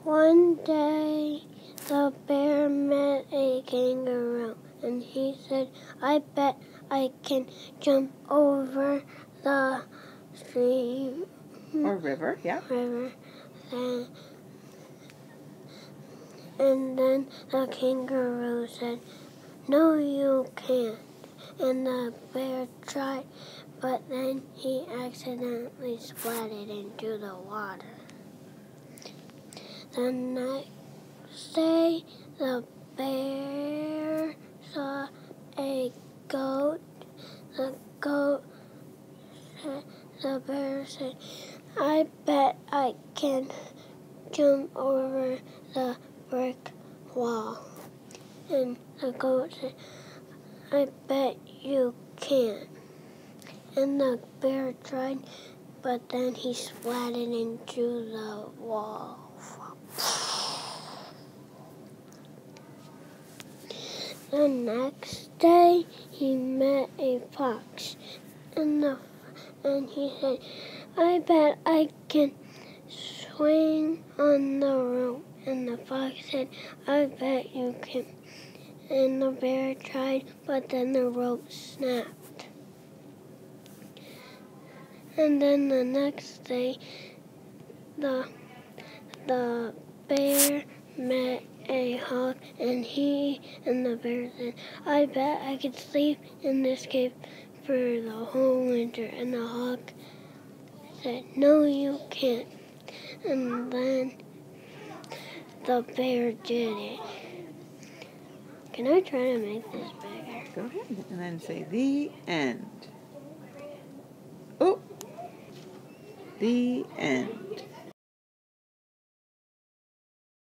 One day, the bear met a kangaroo, and he said, "I bet I can jump over the stream or river, yeah. river." And then the kangaroo said, "No, you can't." And the bear tried, but then he accidentally splatted into the water. The next day, the bear saw a goat. The bear said, "I bet I can jump over the brick wall." And the goat said, "I bet you can't." And the bear tried, but then he splatted into the wall. The next day, he met a fox, and he said, "I bet I can swing on the rope." And the fox said, "I bet you can." And the bear tried, but then the rope snapped. And then the next day, the bear met a hawk, and the bear said, "I bet I could sleep in this cave for the whole winter." And the hawk said, "No, you can't." And then the bear did it. Can I try to make this bigger? Go ahead. And then say, the end. Oh! The end.